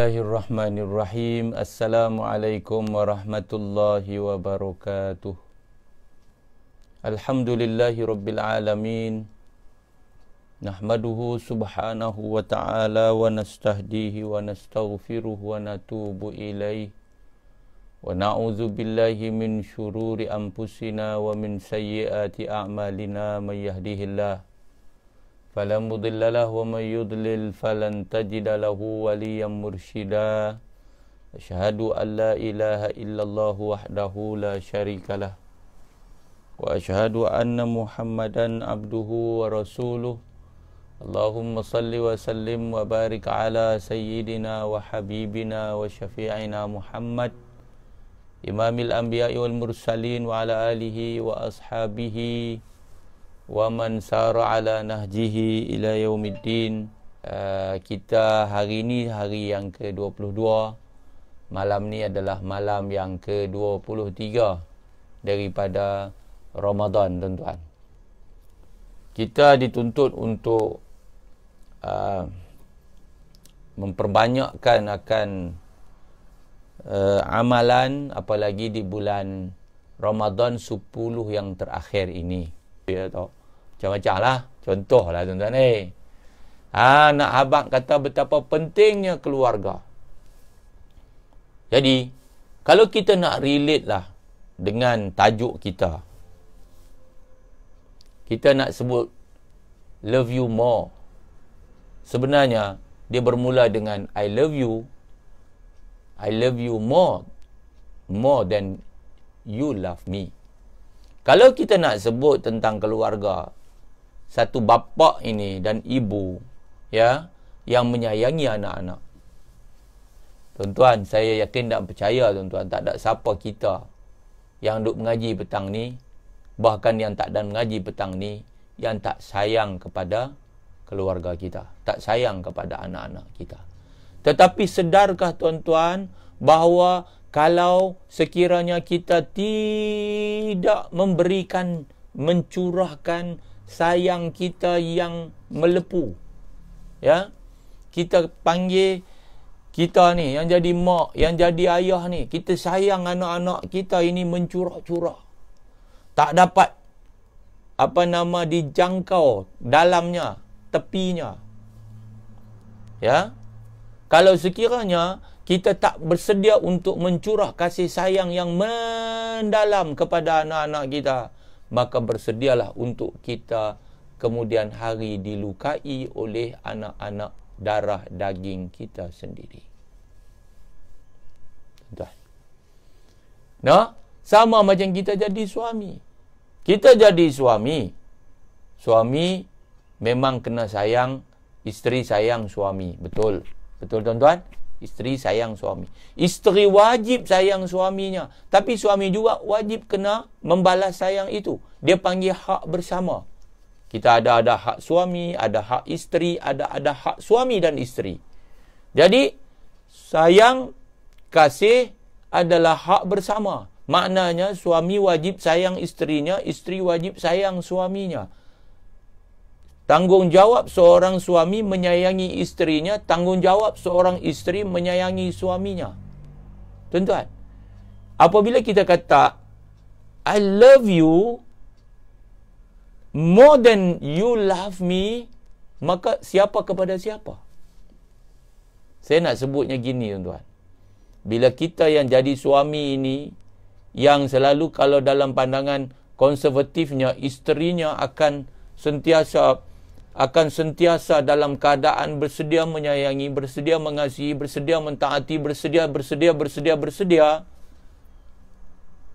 Bismillahirrahmanirrahim. Assalamualaikum warahmatullahi wabarakatuh. Alhamdulillahi rabbil alamin. Nahmaduhu subhanahu wa ta'ala wa nastahdihi wa nastaghfiruh wa natubu ilaih. Wa na'udzu billahi min syururi anfusina wa min sayyiati a'malina may yahdihillah fala mudilla lahu wa may yudlil falan tajida lahu waliyan mursyida. Asyhadu an la ilaha illallah wahdahu la syarikalah wa asyhadu anna Muhammadan abduhu wa rasuluh. Allahumma salli wa sallim wa barik ala sayyidina wa habibina wa syafi'ina Muhammad imamil anbiya'i wal mursalin wa ala alihi wa ashabihi wa man sara ala nahjihi ila yaumiddin. Kita hari ini hari yang ke-22. Malam ni adalah malam yang ke-23 daripada Ramadan, tuan-tuan. Kita dituntut untuk memperbanyakkan akan amalan, apalagi di bulan Ramadan 10 yang terakhir ini. Ya, tahu macam-macam lah. Contoh lah, tuan-tuan. Nak abang kata betapa pentingnya keluarga. Jadi, kalau kita nak relate lah dengan tajuk kita, kita nak sebut love you more. Sebenarnya, dia bermula dengan I love you more than you love me. Kalau kita nak sebut tentang keluarga, satu bapa ini dan ibu, ya, yang menyayangi anak-anak. Tuan-tuan, saya yakin dan percaya, tuan-tuan, tak ada siapa kita yang duk mengaji petang ni, bahkan yang tak dan mengaji petang ni, yang tak sayang kepada keluarga kita, tak sayang kepada anak-anak kita. Tetapi sedarkah, tuan-tuan, bahawa kalau sekiranya kita tidak memberikan, mencurahkan sayang kita yang melepuh, ya, kita panggil kita ni yang jadi mak, yang jadi ayah ni, kita sayang anak-anak kita ini mencurah-curah, tak dapat dijangkau dalamnya, tepinya, ya. Kalau sekiranya kita tak bersedia untuk mencurah kasih sayang yang mendalam kepada anak-anak kita, maka bersedialah untuk kita kemudian hari dilukai oleh anak-anak darah daging kita sendiri. Tuan. Nah, sama macam kita jadi suami. Kita jadi suami. Suami memang kena sayang, isteri sayang suami. Betul. Betul, tuan-tuan? Isteri sayang suami. Isteri wajib sayang suaminya. Tapi suami juga wajib kena membalas sayang itu. Dia panggil hak bersama. Kita ada hak suami, ada hak isteri, ada hak suami dan isteri. Jadi, sayang, kasih adalah hak bersama. Maknanya, suami wajib sayang isterinya, isteri wajib sayang suaminya. Tanggungjawab seorang suami menyayangi isterinya, tanggungjawab seorang isteri menyayangi suaminya. Tuan-tuan, apabila kita kata I love you more than you love me, maka siapa kepada siapa? Saya nak sebutnya gini, tuan-tuan. Bila kita yang jadi suami ini, yang selalu kalau dalam pandangan konservatifnya, isterinya akan sentiasa dalam keadaan bersedia menyayangi, bersedia mengasihi, bersedia mentaati, bersedia.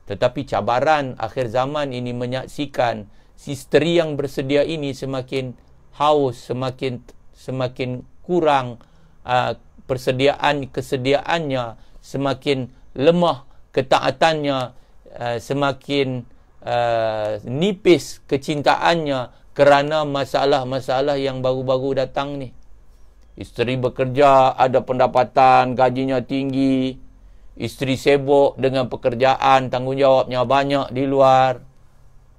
Tetapi cabaran akhir zaman ini menyaksikan isteri yang bersedia ini semakin haus, semakin kurang kesediaannya, semakin lemah ketaatannya, semakin nipis kecintaannya, kerana masalah-masalah yang baru-baru datang ni. Isteri bekerja, ada pendapatan, gajinya tinggi. Isteri sibuk dengan pekerjaan, tanggungjawabnya banyak di luar.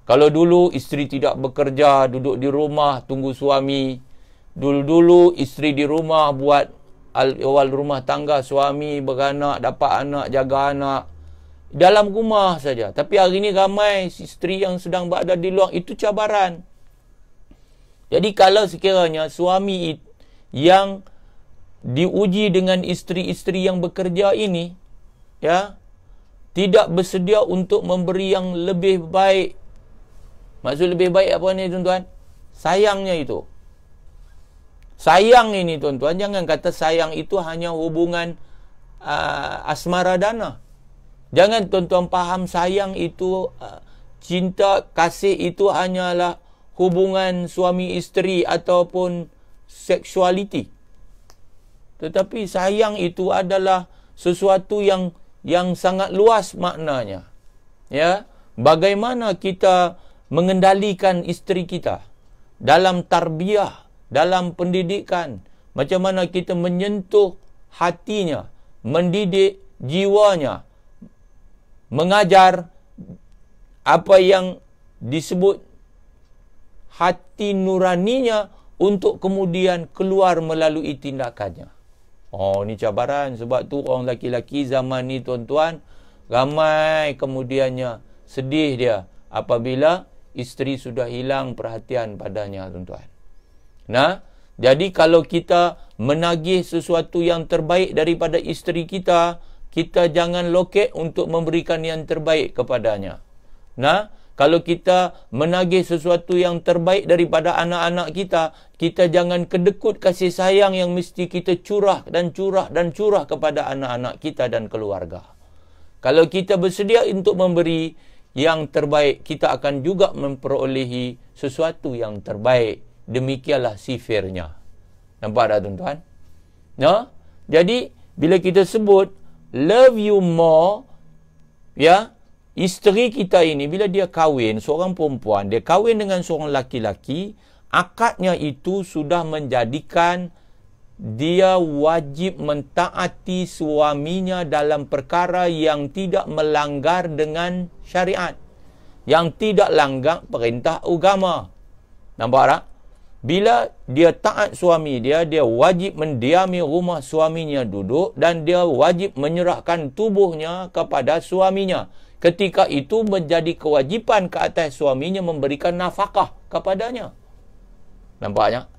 Kalau dulu isteri tidak bekerja, duduk di rumah, tunggu suami. Dulu-dulu isteri di rumah buat awal rumah tangga, suami beranak, dapat anak, jaga anak dalam rumah saja. Tapi hari ini ramai isteri yang sedang berada di luar, itu cabaran. Jadi kalau sekiranya suami yang diuji dengan isteri-isteri yang bekerja ini, ya, tidak bersedia untuk memberi yang lebih baik. Maksud lebih baik apa ni tuan-tuan? Sayangnya itu. Sayang ini tuan-tuan, jangan kata sayang itu hanya hubungan asmara dana. Jangan tuan-tuan faham sayang itu, cinta, kasih itu hanyalah hubungan suami isteri ataupun seksualiti. Tetapi sayang itu adalah sesuatu yang sangat luas maknanya. Ya, bagaimana kita mengendalikan isteri kita dalam tarbiyah, dalam pendidikan, macam mana kita menyentuh hatinya, mendidik jiwanya, mengajar apa yang disebut hati nuraninya untuk kemudian keluar melalui tindakannya. Oh, ni cabaran. Sebab tu orang laki-laki zaman ni tuan-tuan, ramai kemudiannya sedih dia apabila isteri sudah hilang perhatian padanya tuan-tuan. Nah, jadi kalau kita menagih sesuatu yang terbaik daripada isteri kita, kita jangan loket untuk memberikan yang terbaik kepadanya. Nah, kalau kita menagih sesuatu yang terbaik daripada anak-anak kita, kita jangan kedekut kasih sayang yang mesti kita curah dan curah dan curah kepada anak-anak kita dan keluarga. Kalau kita bersedia untuk memberi yang terbaik, kita akan juga memperolehi sesuatu yang terbaik. Demikianlah sifirnya. Nampak tak tuan-tuan? No? Jadi, bila kita sebut love you more, ya, isteri kita ini bila dia kahwin, seorang perempuan, dia kahwin dengan seorang laki-laki, akadnya itu sudah menjadikan dia wajib mentaati suaminya dalam perkara yang tidak melanggar dengan syariat, yang tidak langgar perintah agama. Nampak tak? Bila dia taat suami dia, dia wajib mendiami rumah suaminya duduk dan dia wajib menyerahkan tubuhnya kepada suaminya. Ketika itu menjadi kewajipan ke atas suaminya memberikan nafkah kepadanya. Nampaknya?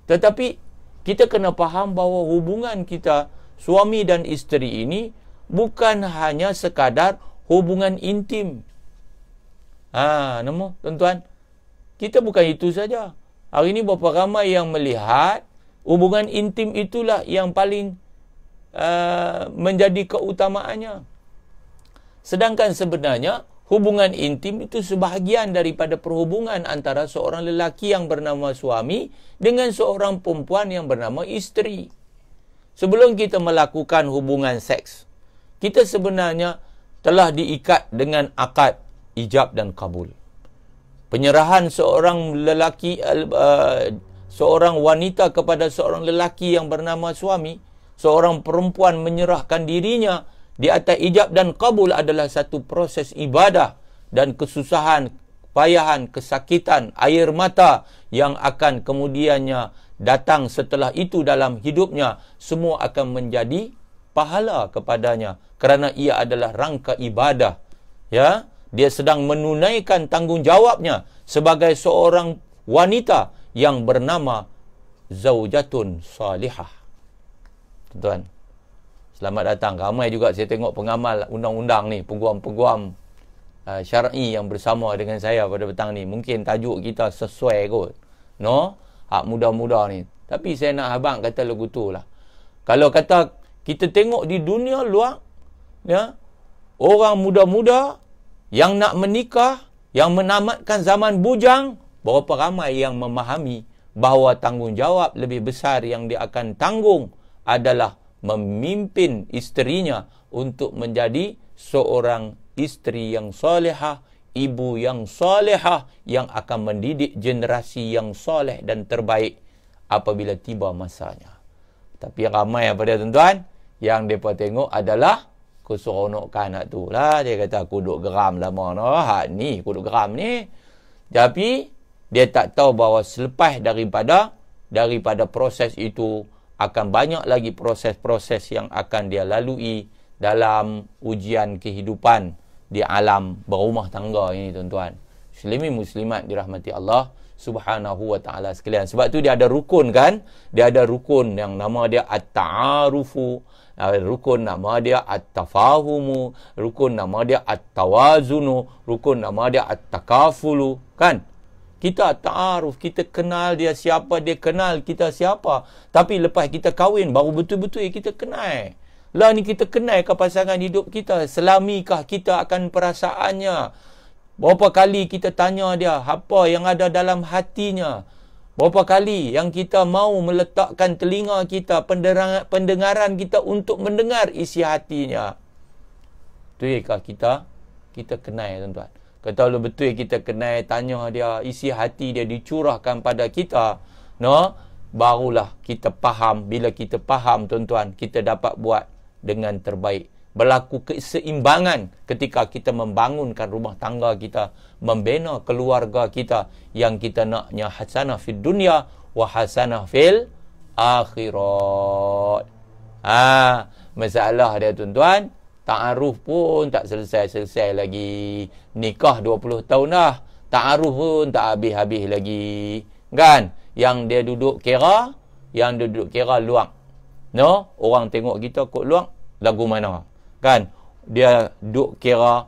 Tetapi kita kena faham bahawa hubungan kita suami dan isteri ini bukan hanya sekadar hubungan intim. Nama tuan-tuan, kita bukan itu saja. Hari ini berapa ramai yang melihat hubungan intim itulah yang paling menjadi keutamaannya. Sedangkan sebenarnya hubungan intim itu sebahagian daripada perhubungan antara seorang lelaki yang bernama suami dengan seorang perempuan yang bernama isteri. Sebelum kita melakukan hubungan seks, kita sebenarnya telah diikat dengan akad ijab dan kabul. Penyerahan seorang lelaki, seorang wanita kepada seorang lelaki yang bernama suami, seorang perempuan menyerahkan dirinya di atas ijab dan kabul adalah satu proses ibadah dan kesusahan, payahan, kesakitan, air mata yang akan kemudiannya datang setelah itu dalam hidupnya, semua akan menjadi pahala kepadanya kerana ia adalah rangka ibadah. Ya, dia sedang menunaikan tanggungjawabnya sebagai seorang wanita yang bernama zaujatun salihah. Tuan, selamat datang. Ramai juga saya tengok pengamal undang-undang ni, peguam-peguam syar'i yang bersama dengan saya pada petang ni. Mungkin tajuk kita sesuai kot. No? Hak muda-muda ni. Tapi saya nak abang kata lagu tu lah. Kalau kata kita tengok di dunia luar, ya, orang muda-muda yang nak menikah, yang menamatkan zaman bujang, berapa ramai yang memahami bahawa tanggungjawab lebih besar yang dia akan tanggung adalah memimpin isterinya untuk menjadi seorang isteri yang solehah, ibu yang solehah, yang akan mendidik generasi yang soleh dan terbaik apabila tiba masanya. Tapi yang ramai apa dia tuan-tuan, yang mereka tengok adalah keseronokan hak tu lah. Dia kata aku duk geram lama no, hak ni aku duk geram ni. Tapi dia tak tahu bahawa selepas daripada proses itu akan banyak lagi proses-proses yang akan dia lalui dalam ujian kehidupan di alam berumah tangga ini, tuan-tuan. Muslimin muslimat dirahmati Allah Subhanahu wa taala sekalian. Sebab tu dia ada rukun kan? Dia ada rukun yang nama dia at-ta'arufu, rukun nama dia at-tafahumu, rukun nama dia at-tawazunu, rukun nama dia at-takafulu, kan? Kita ta'aruf, kita kenal dia siapa, dia kenal kita siapa. Tapi lepas kita kahwin, baru betul-betul kita kenal. Lah ni kita kenal ke pasangan hidup kita? Selamikah kita akan perasaannya? Berapa kali kita tanya dia apa yang ada dalam hatinya? Berapa kali yang kita mau meletakkan telinga kita, pendengaran kita untuk mendengar isi hatinya? Betulkah kita kenal, tuan-tuan? Kalau betul kita kenal, tanya dia, isi hati dia dicurahkan pada kita, no, barulah kita faham. Bila kita faham, tuan-tuan, kita dapat buat dengan terbaik. Berlaku keseimbangan ketika kita membangunkan rumah tangga kita, membina keluarga kita yang kita naknya hasanah fid dunya wa hasanah fil akhirat. Masalah dia, tuan-tuan, ta'aruf pun tak selesai-selesai lagi. Nikah 20 tahun dah, ta'aruf pun tak habis-habis lagi. Kan? Yang dia duduk kira, luang. No? Orang tengok kita kok luang, lagu mana? Kan? Dia duduk kira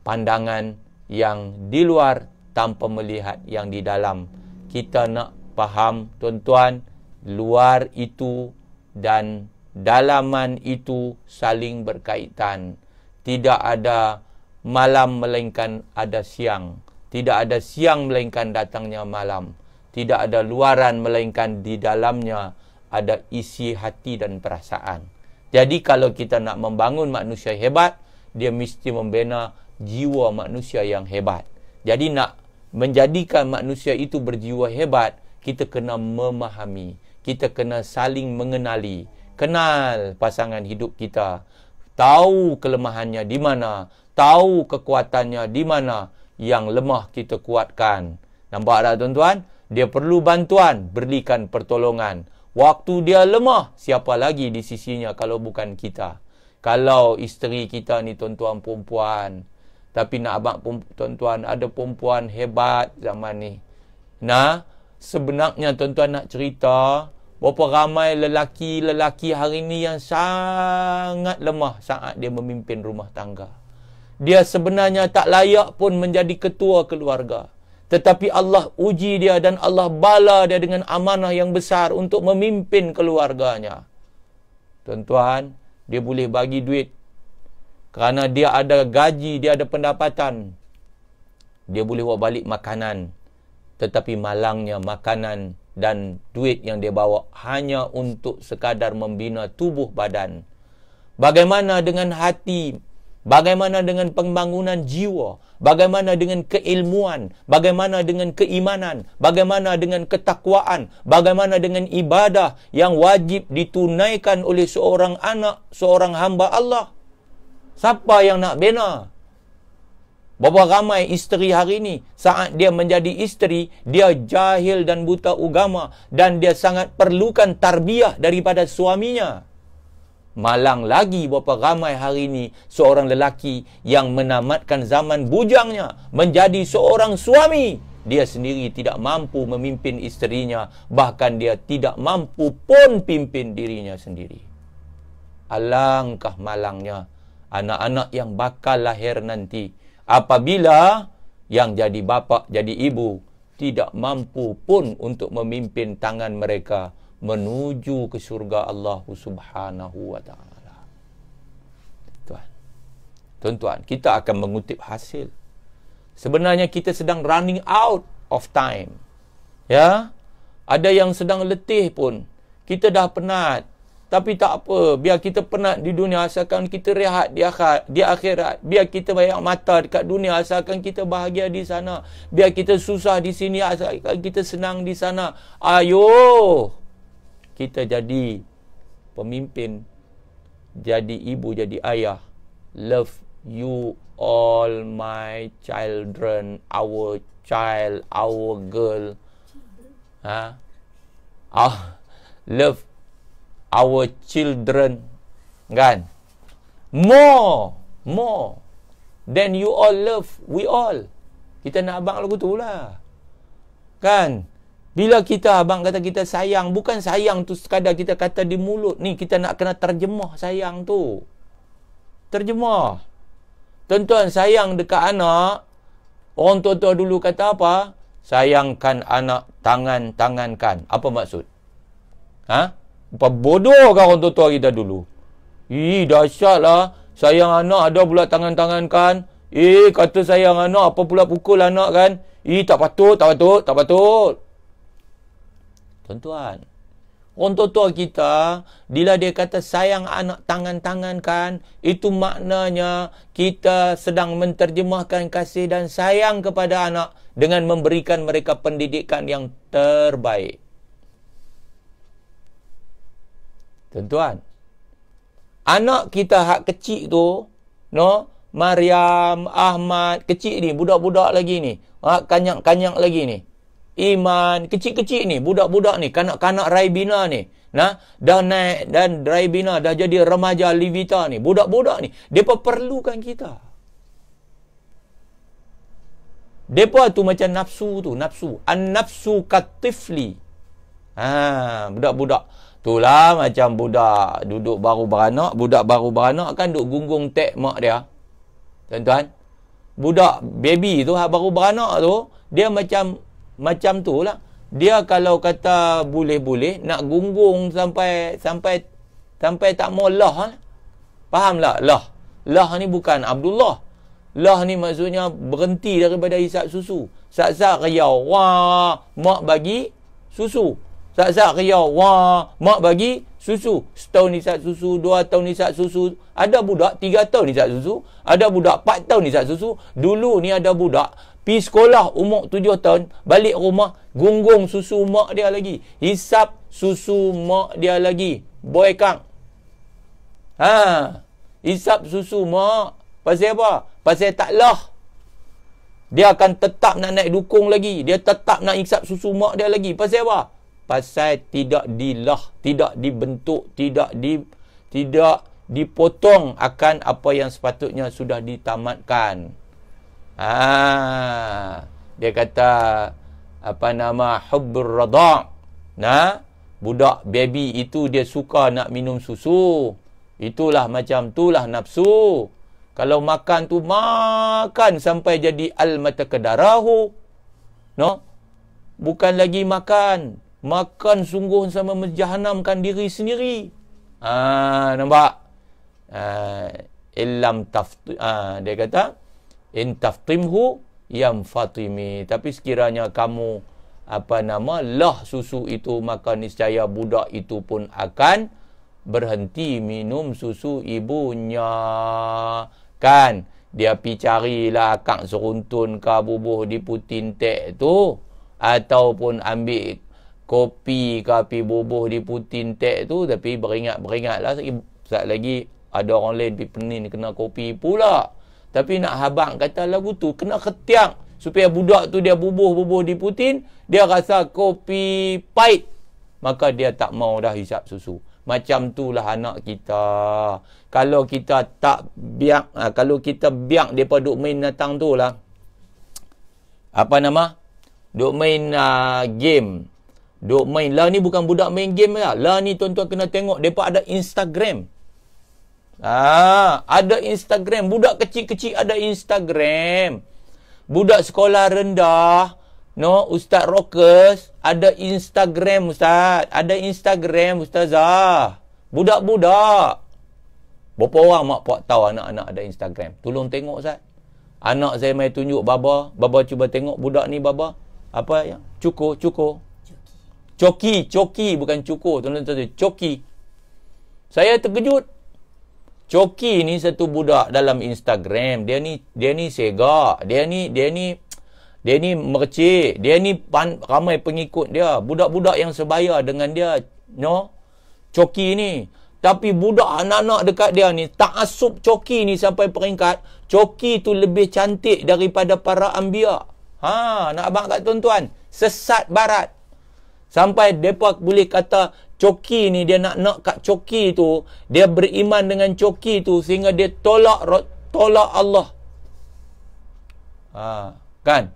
pandangan yang di luar tanpa melihat yang di dalam. Kita nak faham, tuan-tuan, luar itu dan dalaman itu saling berkaitan. Tidak ada malam melainkan ada siang. Tidak ada siang melainkan datangnya malam. Tidak ada luaran melainkan di dalamnya ada isi hati dan perasaan. Jadi kalau kita nak membangun manusia hebat, dia mesti membina jiwa manusia yang hebat. Jadi nak menjadikan manusia itu berjiwa hebat, kita kena memahami, kita kena saling mengenali. Kenal pasangan hidup kita, tahu kelemahannya di mana, tahu kekuatannya di mana, yang lemah kita kuatkan. Nampak tak, tuan-tuan? Dia perlu bantuan, berikan pertolongan. Waktu dia lemah, siapa lagi di sisinya kalau bukan kita? Kalau isteri kita ni, tuan-tuan, perempuan, tapi nak abang tuan-tuan, ada perempuan hebat zaman ni. Nah, sebenarnya tuan-tuan nak cerita, berapa ramai lelaki-lelaki hari ini yang sangat lemah saat dia memimpin rumah tangga. Dia sebenarnya tak layak pun menjadi ketua keluarga. Tetapi Allah uji dia dan Allah bala dia dengan amanah yang besar untuk memimpin keluarganya. Tuan-tuan, dia boleh bagi duit kerana dia ada gaji, dia ada pendapatan. Dia boleh bawa balik makanan. Tetapi malangnya makanan dan duit yang dia bawa hanya untuk sekadar membina tubuh badan. Bagaimana dengan hati? Bagaimana dengan pembangunan jiwa? Bagaimana dengan keilmuan? Bagaimana dengan keimanan? Bagaimana dengan ketakwaan? Bagaimana dengan ibadah yang wajib ditunaikan oleh seorang anak, seorang hamba Allah? Siapa yang nak bina? Berapa ramai isteri hari ini, saat dia menjadi isteri, dia jahil dan buta agama dan dia sangat perlukan tarbiyah daripada suaminya. Malang lagi berapa ramai hari ini seorang lelaki yang menamatkan zaman bujangnya menjadi seorang suami. Dia sendiri tidak mampu memimpin isterinya, bahkan dia tidak mampu pun pimpin dirinya sendiri. Alangkah malangnya anak-anak yang bakal lahir nanti apabila yang jadi bapa, jadi ibu tidak mampu pun untuk memimpin tangan mereka menuju ke syurga Allah Subhanahu wa ta'ala. Tuan-tuan, kita akan mengutip hasil. Sebenarnya kita sedang running out of time. Ya, ada yang sedang letih pun. Kita dah penat. Tapi tak apa, biar kita penat di dunia asalkan kita rehat di akhirat. Biar kita banyak mata dekat dunia asalkan kita bahagia di sana. Biar kita susah di sini asalkan kita senang di sana. Ayo, kita jadi pemimpin, jadi ibu, jadi ayah. Love you all my children, our child, our girl. Love our children, kan? More than you all love we all. Kita nak abang lagu tu lah, kan? Bila kita, abang kata kita sayang, bukan sayang tu sekadar kita kata di mulut ni, kita nak kena terjemah sayang tu. Terjemah. Tuan-tuan, sayang dekat anak, orang tua-tua dulu kata apa? Sayangkan anak, tangan-tangankan. Apa maksud? Apa bodoh kan orang tua-tua kita dulu? Dahsyat lah. Sayang anak ada pula tangan-tangankan. Kata sayang anak, apa pula pukul anak kan? Tak patut. Tuan-tuan, orang tua-tua kita, bila dia kata sayang anak, tangan-tangankan, itu maknanya kita sedang menterjemahkan kasih dan sayang kepada anak dengan memberikan mereka pendidikan yang terbaik. Tuan-tuan, anak kita hak kecil tu, Maryam, Ahmad, kecil ni, budak-budak lagi ni, kanyak-kanyak lagi ni, Iman, kecil-kecil ni, budak-budak ni, kanak-kanak Raibina ni, dah naik dan Raibina dah jadi remaja Livita ni, budak-budak ni, mereka perlukan kita. Mereka tu macam nafsu tu, an-nafsu katifli. Budak-budak itulah macam budak duduk baru beranak, budak baru beranak kan duk gunggung tek mak dia. Tuan-tuan, budak baby tu baru beranak tu, dia macam tu lah. Dia kalau kata boleh-boleh nak gunggung sampai tak mau lah. Faham tak? Lah ni bukan Abdullah. Lah ni maksudnya berhenti daripada hisap susu. Sak-sak riau, wah, mak bagi susu. Sak-sak riau, wah, mak bagi susu. Setahun hisap susu, 2 tahun hisap susu. Ada budak 3 tahun hisap susu. Ada budak 4 tahun hisap susu. Dulu ni ada budak pergi sekolah umur 7 tahun, balik rumah, gunggung susu mak dia lagi. Hisap susu mak dia lagi. Boy Kang. Hisap susu mak. Pasal apa? Pasal taklah. Dia akan tetap nak naik dukung lagi. Dia tetap nak hisap susu mak dia lagi. Pasal apa? Pasal tidak dilah, tidak dibentuk, tidak dipotong akan apa yang sepatutnya sudah ditamatkan. Dia kata hubbur radha'. Budak baby itu dia suka nak minum susu. Itulah macam itulah nafsu. Kalau makan tu makan sampai jadi al-matakadarahu. Bukan lagi makan. Makan sungguh sama menjahanamkan diri sendiri. Nampak? Dia kata in taftimhu yam fatimi. Tapi sekiranya kamu lah susu itu, maka niscaya budak itu pun akan berhenti minum susu ibunya. Kan dia pi carilah akak seruntun ke bubuh di putin tek tu, ataupun ambil kopi ke pi bubuh di putin tek tu, tapi beringat-beringatlah sekejap lagi ada orang lain pi penin kena kopi pula. Tapi nak habang kata lagu tu kena ketiak supaya budak tu dia bubuh di putin, dia rasa kopi pahit, maka dia tak mau dah hisap susu. Macam itulah anak kita. Kalau kita tak biak, kalau kita biak depa duk main datang tu lah, duk main game, duk main lah. Ni bukan budak main game lah. Lah ni tuan-tuan kena tengok depa ada Instagram. Ada Instagram. Budak kecil-kecil ada Instagram. Budak sekolah rendah, Ustaz Rockers ada Instagram, Ustaz. Ada Instagram, Ustazah. Budak-budak. Berapa orang mak pak tahu anak-anak ada Instagram? Tolong tengok, Ustaz. Anak saya mai tunjuk Baba. Baba cuba tengok budak ni, Baba. Apa yang? Coki, bukan cukur. Tuan-tuan, Coki. Saya terkejut. Coki ni satu budak dalam Instagram. Dia ni segak. Dia ni mercik. Dia ni ramai pengikut dia. Budak-budak yang sebaya dengan dia. Coki ni. Tapi budak anak-anak dekat dia ni ta'assub Coki ni sampai peringkat Coki tu lebih cantik daripada para anbiya. Nak abang kat tuan-tuan, sesat barat. Sampai mereka boleh kata coki ni, dia nak kat coki tu, dia beriman dengan coki tu sehingga dia tolak Allah. Kan?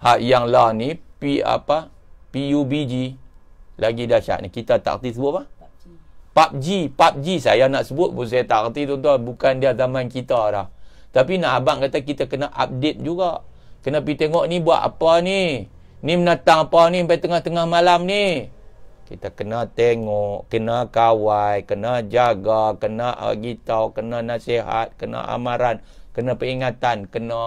Hak yang lah ni PUBG lagi dahsyat ni. Kita tak erti sebut apa? PUBG saya nak sebut pun saya tak erti tuan-tuan. Bukan dia zaman kita dah. Tapi nak abang kata kita kena update juga. Kena pergi tengok ni buat apa ni. Ni menatang apa ni sampai tengah-tengah malam ni. Kita kena tengok, kena kawal, kena jaga, kena agitau, kena nasihat, kena amaran, kena peringatan, kena.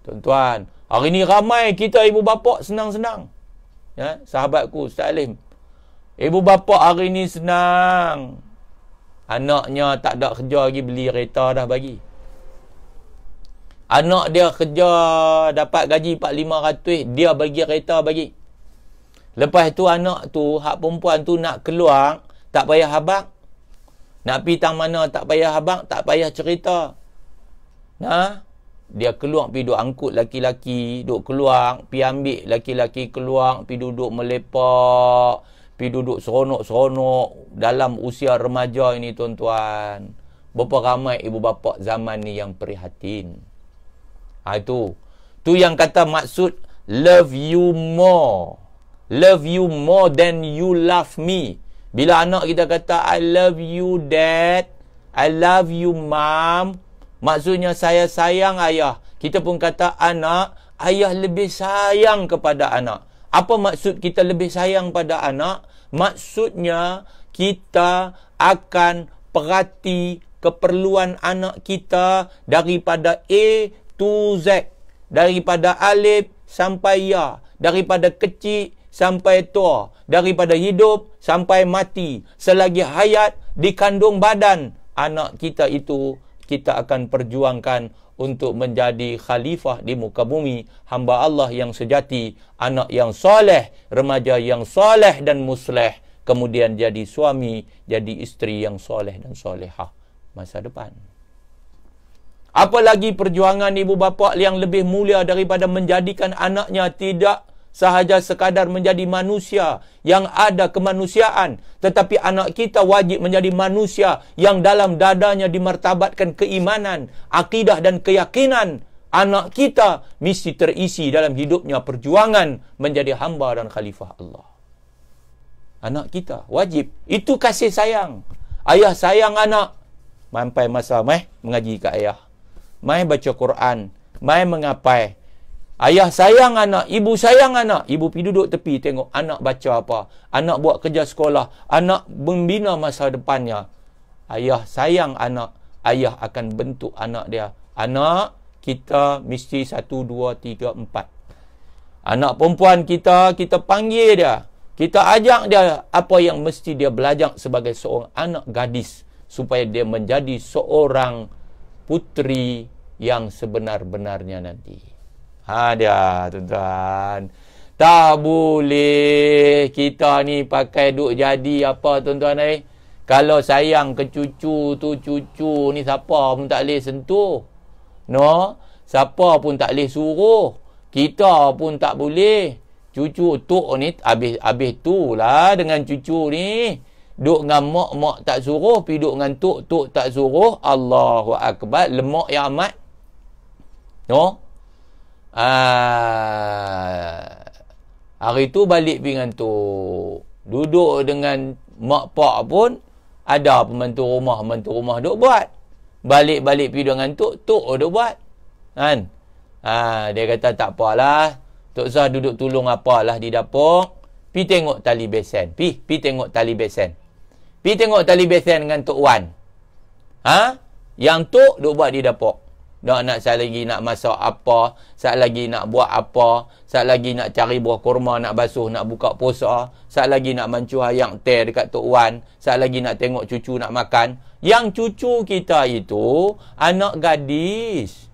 Tuan-tuan, hari ni ramai kita ibu bapa senang-senang. Ya, sahabatku Ustaz Alim. Ibu bapa hari ni senang. Anaknya tak ada kerja lagi, beli kereta dah bagi. Anak dia kerja dapat gaji 400-500, dia bagi kereta bagi. Lepas tu anak tu, hak perempuan tu nak keluar, tak payah abang. Nak pergi tang mana tak payah abang, tak payah cerita. Dia keluar pergi duduk angkut laki-laki, duduk keluar, pergi ambil laki-laki keluar, pergi duduk melepak, pergi duduk seronok-seronok dalam usia remaja ini tuan-tuan. Berapa ramai ibu bapa zaman ni yang prihatin. Itu yang kata maksud love you more. Love you more than you love me. Bila anak kita kata I love you dad, I love you mom, maksudnya saya sayang ayah. Kita pun kata anak, ayah lebih sayang kepada anak. Apa maksud kita lebih sayang pada anak? Maksudnya kita akan perhati keperluan anak kita daripada A to Z, daripada alif sampai ya, daripada kecil sampai tua, daripada hidup sampai mati, selagi hayat di kandung badan anak kita itu kita akan perjuangkan untuk menjadi khalifah di muka bumi, hamba Allah yang sejati, anak yang soleh, remaja yang soleh dan musleh, kemudian jadi suami, jadi isteri yang soleh dan solehah masa depan. Apalagi perjuangan ibu bapa yang lebih mulia daripada menjadikan anaknya tidak sahaja sekadar menjadi manusia yang ada kemanusiaan, tetapi anak kita wajib menjadi manusia yang dalam dadanya dimartabatkan keimanan, akidah dan keyakinan. Anak kita mesti terisi dalam hidupnya perjuangan menjadi hamba dan khalifah Allah. Anak kita wajib. Itu kasih sayang. Ayah sayang anak. Sampai masa mai mengaji kat ayah, mai baca Quran, mai mengapai. Ayah sayang anak, ibu sayang anak. Ibu pergi duduk tepi tengok anak baca apa, anak buat kerja sekolah, anak membina masa depannya. Ayah sayang anak, ayah akan bentuk anak dia. Anak kita mesti 1, 2, 3, 4. Anak perempuan kita panggil dia. Kita ajak dia apa yang mesti dia belajar sebagai seorang anak gadis, supaya dia menjadi seorang putri yang sebenar-benarnya nanti. Dia tuan-tuan. Tak boleh kita ni pakai duk jadi apa tuan-tuan . Kalau sayang ke cucu tu, cucu ni siapa pun tak boleh sentuh. No, siapa pun tak boleh suruh. Kita pun tak boleh. Cucu tok ni habis tu lah dengan cucu ni. Duk dengan mak tak suruh, pergi duk dengan tok tak suruh. Allahu Akbar, lemak yang amat. No. Hari tu balik pergi dengan tok. Duduk dengan mak pak pun ada pembantu rumah duk buat. Balik-balik pergi dengan tok duk buat. Kan? Dia kata tak apalah. Tok Zah duduk tolong apalah di dapur. Pi tengok tali besen. Pi tengok tali besen. Pi tengok tali besen dengan Tok Wan. Yang Tok duk buat di dapur. Nak saat lagi nak masak apa, saat lagi nak buat apa, saat lagi nak cari buah kurma, nak basuh, nak buka puasa, saat lagi nak mancu ayam teh dekat Tok Wan, saat lagi nak tengok cucu nak makan. Yang cucu kita itu anak gadis.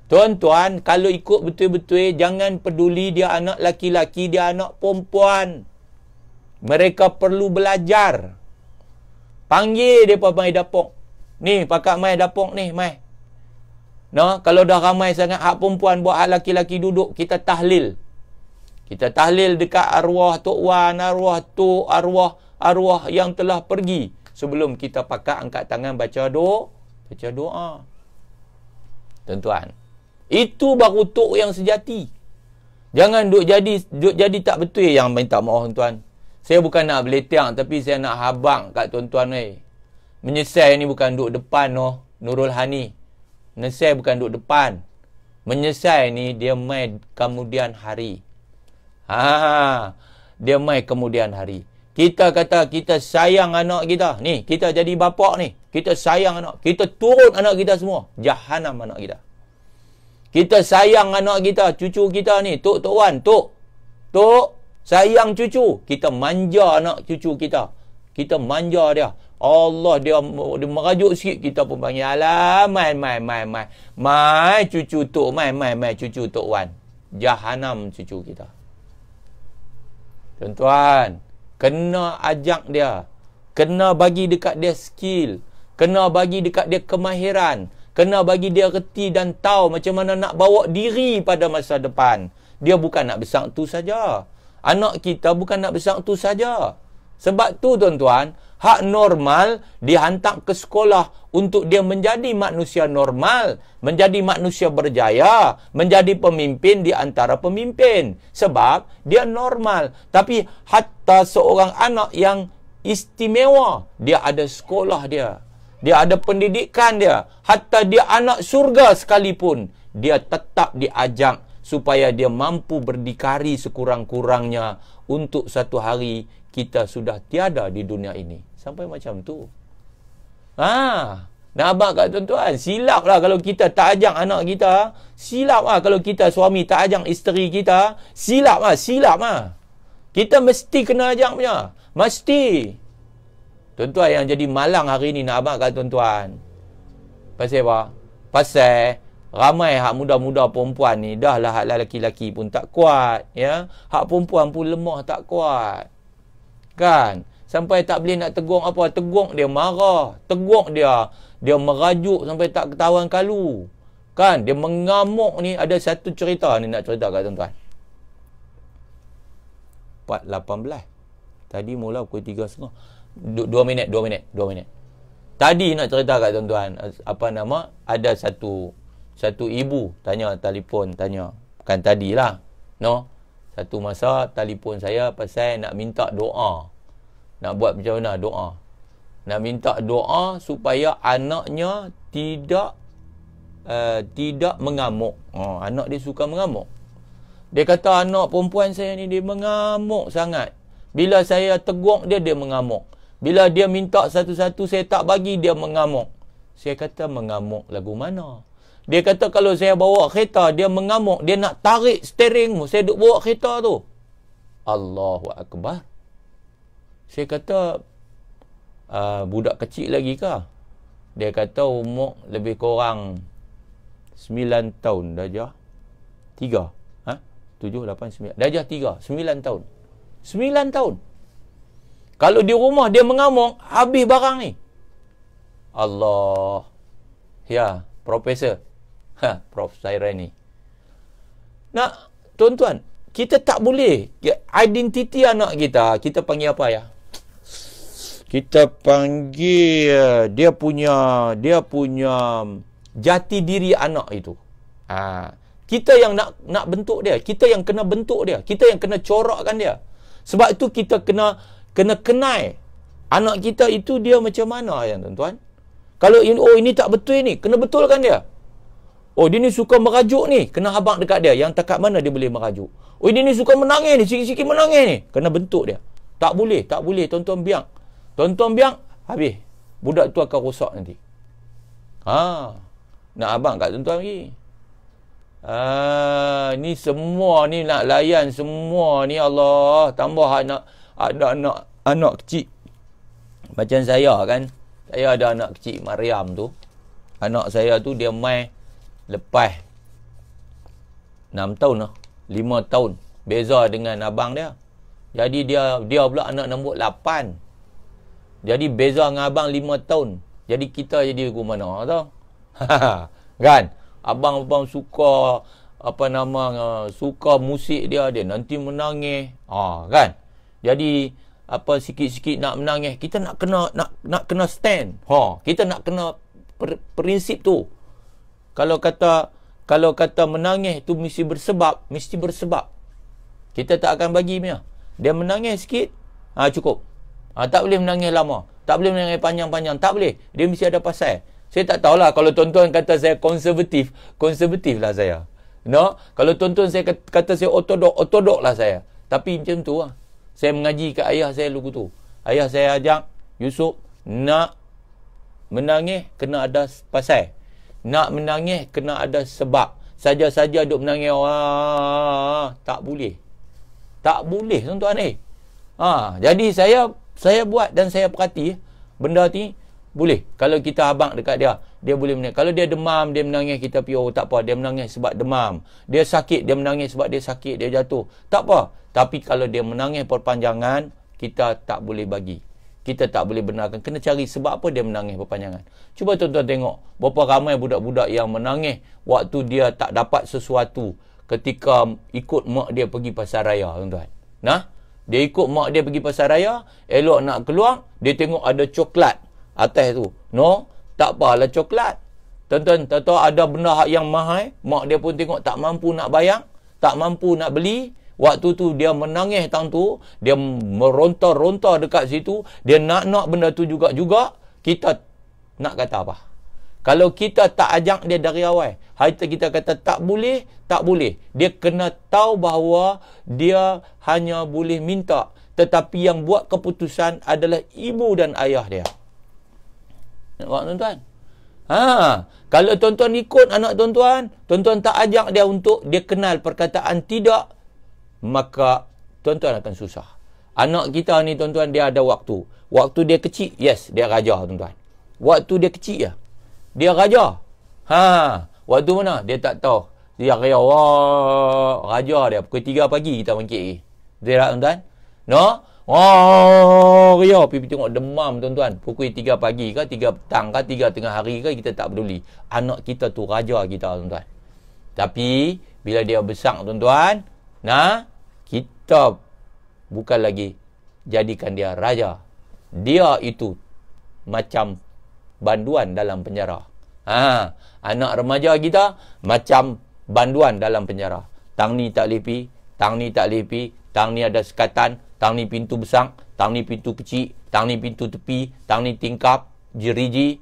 Tuan-tuan, kalau ikut betul-betul, jangan peduli dia anak laki-laki, dia anak perempuan. Mereka perlu belajar. Panggil dia mai dapur. Ni, pakak mai dapur ni, mai. No, kalau dah ramai sangat hak perempuan buat hak laki-laki duduk, kita tahlil. Kita tahlil dekat arwah Tok Wan, arwah Tok, arwah yang telah pergi. Sebelum kita pakat angkat tangan baca doa. Tuan-tuan, itu baru tok yang sejati. Jangan duk jadi tak betul. Yang minta maaf tuan, saya bukan nak beletang, tapi saya nak habang kat tuan-tuan ni. Menyesal ni bukan duk depan Nurul Hani. Menyesal bukan duk depan. Menyesal ni dia mai kemudian hari. Dia mai kemudian hari. Kita kata kita sayang anak kita. Ni, kita jadi bapak ni. Kita sayang anak. Kita turun anak kita semua. Jahanam anak kita. Kita sayang anak kita, cucu kita ni. Tok Wan, Tok, sayang cucu. Kita manja anak cucu kita. Kita manja dia. Allah, dia merajuk sikit, kita pun panggil, alah, mai cucu Tok, mai cucu Tok Wan. Jahanam cucu kita. Tuan-tuan, kena ajak dia. Kena bagi dekat dia skill. Kena bagi dekat dia kemahiran. Kena bagi dia reti dan tahu macam mana nak bawa diri pada masa depan. Dia bukan nak besar tu saja. Anak kita bukan nak besar tu saja. Sebab tu tuan-tuan, hak normal dihantar ke sekolah untuk dia menjadi manusia normal, menjadi manusia berjaya, menjadi pemimpin di antara pemimpin. Sebab dia normal. Tapi hatta seorang anak yang istimewa, dia ada sekolah dia. Dia ada pendidikan dia. Hatta dia anak surga sekalipun, dia tetap diajak supaya dia mampu berdikari sekurang-kurangnya untuk satu hari kita sudah tiada di dunia ini. Sampai macam tu. Nampak kat tuan-tuan? Silap lah kalau kita tak ajak anak kita. Silap lah kalau kita suami tak ajak isteri kita. Silap lah. Kita mesti kena ajak punya. Mesti. Tuan-tuan yang jadi malang hari ni nak abang kat tuan-tuan. Pasal apa? Pasal ramai hak muda-muda perempuan ni dah lah hak lelaki-lelaki pun tak kuat, ya. Hak perempuan pun lemah tak kuat. Kan? Sampai tak boleh nak tegur apa, tegur dia marah, tegur dia merajuk sampai tak ketahuan kalu. Kan? Dia mengamuk ni. Ada satu cerita ni nak cerita kat tuan-tuan. 4.18. Tadi mula pukul 3.30. 2 minit. Tadi nak cerita kat tuan-tuan, apa nama, ada satu ibu telefon tanya. Bukan tadilah. No. Satu masa telefon saya pasal nak minta doa. Nak buat macam mana doa? Nak minta doa supaya anaknya tidak mengamuk. Anak dia suka mengamuk. Dia kata anak perempuan saya ni dia mengamuk sangat. Bila saya tegur dia mengamuk. Bila dia minta satu-satu saya tak bagi, dia mengamuk. Saya kata mengamuk lagu mana? Dia kata kalau saya bawa kereta, dia mengamuk. Dia nak tarik steering saya duk bawa kereta tu. Allahu Akbar. Saya kata, budak kecil lagi kah? Dia kata umur lebih kurang 9 tahun darjah 3. 7, 8, 9. Darjah 3. 9 tahun. 9 tahun. Kalau di rumah dia mengamuk, habis barang ni. Allah. Ya, Profesor. Prof Sairani. Nak, tuan-tuan, kita tak boleh. Identiti anak kita panggil apa ya? Kita panggil dia punya jati diri anak itu. Kita yang nak bentuk dia. Kita yang kena bentuk dia. Kita yang kena corakkan dia. Sebab itu kita kena kenal anak kita itu dia macam mana ya tuan-tuan. Kalau ini tak betul ni, kena betulkan dia. Dia ni suka merajuk ni, kena habaq dekat dia yang takat mana dia boleh merajuk. Dia ni suka menangis ni, sikit-sikit menangis ni, kena bentuk dia. Tak boleh tuan-tuan biang. Tuan-tuan biang, habis. Budak tu akan rosak nanti. Nak abang kat tuan-tuan lagi. Ni semua ni nak layan semua ni, Allah. Tambah anak kecil. Macam saya kan. Saya ada anak kecil Maryam tu. Anak saya tu dia mai lepas 6 tahun lah. 5 tahun. Beza dengan abang dia. Jadi dia pula anak nombor 8. Jadi beza dengan abang 5 tahun. Jadi kita jadi ke mana tau. Kan? Abang suka suka musik dia nanti menangis. Kan? Jadi sikit-sikit nak menangis, kita nak kena stand. Kita nak kena prinsip tu. Kalau kata menangis tu mesti bersebab. Kita tak akan bagi punya. Dia menangis sikit, cukup. Tak boleh menangis lama. Tak boleh menangis panjang-panjang. Tak boleh. Dia mesti ada pasal. Saya tak tahulah kalau tuan-tuan kata saya konservatif lah saya. No? Kalau tuan-tuan saya kata saya ortodok lah saya. Tapi macam tu lah. Saya mengaji kat ayah saya lugu tu. Ayah saya ajak, Yusuf, nak menangis kena ada pasal. Nak menangis kena ada sebab. Saja-saja duk menangis, tak boleh. Tak boleh tuan-tuan ni. Jadi saya buat dan saya perhati benda ni boleh. Kalau kita abang dekat dia, dia boleh menangis. Kalau dia demam, dia menangis, kita pergi, tak apa, dia menangis sebab demam. Dia sakit, dia menangis sebab dia sakit, dia jatuh. Tak apa. Tapi kalau dia menangis perpanjangan, kita tak boleh bagi. Kita tak boleh benarkan. Kena cari sebab apa dia menangis perpanjangan. Cuba tuan-tuan tengok berapa ramai budak-budak yang menangis waktu dia tak dapat sesuatu ketika ikut mak dia pergi pasar raya, tuan-tuan. Dia ikut mak dia pergi pasar raya, elok nak keluar, dia tengok ada coklat atas tu. No, tak apalah coklat. Tuan-tuan, tahu ada benda yang mahal, mak dia pun tengok tak mampu nak bayar, tak mampu nak beli. Waktu tu dia menangis tang tu, dia meronta-ronta dekat situ, dia nak benda tu juga. Kita nak kata apa? Kalau kita tak ajak dia dari awal, kita kata tak boleh. Dia kena tahu bahawa dia hanya boleh minta, tetapi yang buat keputusan adalah ibu dan ayah dia. Nampak tuan-tuan? Kalau tuan-tuan ikut anak tuan-tuan tak ajak dia untuk dia kenal perkataan tidak, maka tuan-tuan akan susah. Anak kita ni tuan-tuan, dia ada waktu. Waktu dia kecil, yes, dia raja tuan-tuan. Waktu dia kecil ya, dia raja. Waktu mana? Dia tak tahu. Dia raya, raja dia. Pukul 3 pagi kita bangkit lagi. Betul tak tuan-tuan? No? Raya. Pergi tengok demam tuan-tuan. Pukul 3 pagi ke, 3 petang ke, 3 tengah hari ke, kita tak peduli. Anak kita tu raja kita tuan-tuan. Tapi, bila dia besar tuan-tuan, kita bukan lagi jadikan dia raja. Dia itu macam banduan dalam penjara. Anak remaja kita macam banduan dalam penjara. Tang ni tak lepi, tang ni tak lepi, tang ni ada sekatan, tang ni pintu besar, tang ni pintu kecil, tang ni pintu tepi, tang ni tingkap, jeriji.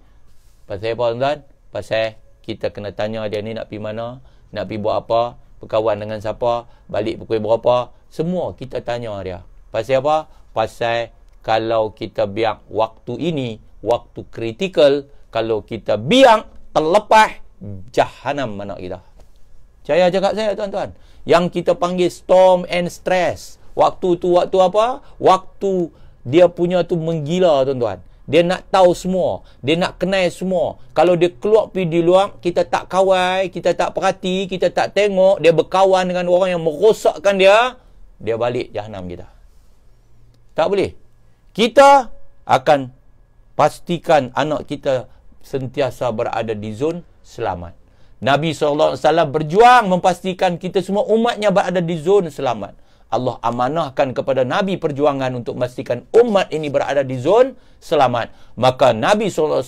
Pasal apa tuan-tuan? Pasal kita kena tanya dia ni nak pergi mana, nak pergi buat apa, berkawan dengan siapa, balik pukul berapa, semua kita tanya dia. Pasal apa? Pasal kalau kita biar waktu ini, waktu kritikal, kalau kita biar terlepas, jahanam anak kita. Saya cakap saya tuan-tuan, yang kita panggil storm and stress. Waktu tu waktu apa? Waktu dia punya tu menggila tuan-tuan. Dia nak tahu semua. Dia nak kenal semua. Kalau dia keluar pergi di luar, kita tak kawal, kita tak perhati, kita tak tengok, dia berkawan dengan orang yang merosakkan dia, dia balik jahanam kita. Tak boleh. Kita akan pastikan anak kita sentiasa berada di zon selamat. Nabi SAW berjuang memastikan kita semua umatnya berada di zon selamat. Allah amanahkan kepada Nabi perjuangan untuk memastikan umat ini berada di zon selamat. Maka Nabi SAW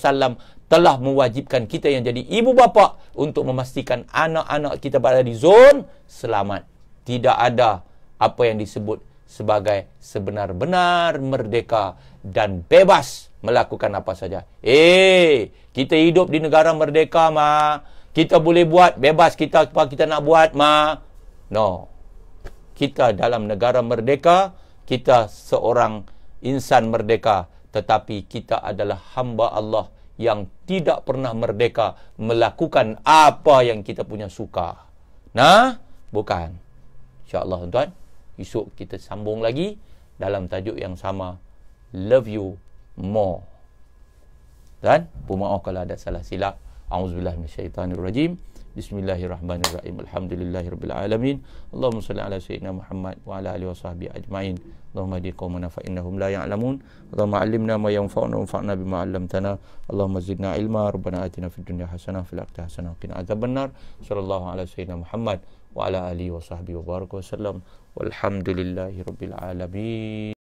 telah mewajibkan kita yang jadi ibu bapa untuk memastikan anak-anak kita berada di zon selamat. Tidak ada apa yang disebut sebagai sebenar-benar merdeka dan bebas melakukan apa saja. Kita hidup di negara merdeka, ma. Kita boleh buat bebas kita apa kita nak buat, ma. No. Kita dalam negara merdeka, kita seorang insan merdeka, tetapi kita adalah hamba Allah yang tidak pernah merdeka melakukan apa yang kita punya suka. Bukan. InsyaAllah tuan-tuan, esok kita sambung lagi dalam tajuk yang sama, Love You More. Dan, pemaaf kalau ada salah silap. A'udzubillahi minasyaitanirrajim. Bismillahirrahmanirrahim. Alhamdulillahirabbil alamin. Allahumma salli ala sayyidina Muhammad wa ala alihi wasahbihi ajmain. Allahumma hdi qaumana fa innahum la ya'lamun. Allahumma 'allimna ma yanfa'una wanfa'na bima 'allamtana. Allahumma zidna ilma. Rabbana atina fid dunya hasanah fil akhirati hasanah wa qina adzabannar. Sallallahu ala sayyidina Muhammad wa ala alihi wasahbihi wa baraka wasallam. Walhamdulillahirabbil alamin.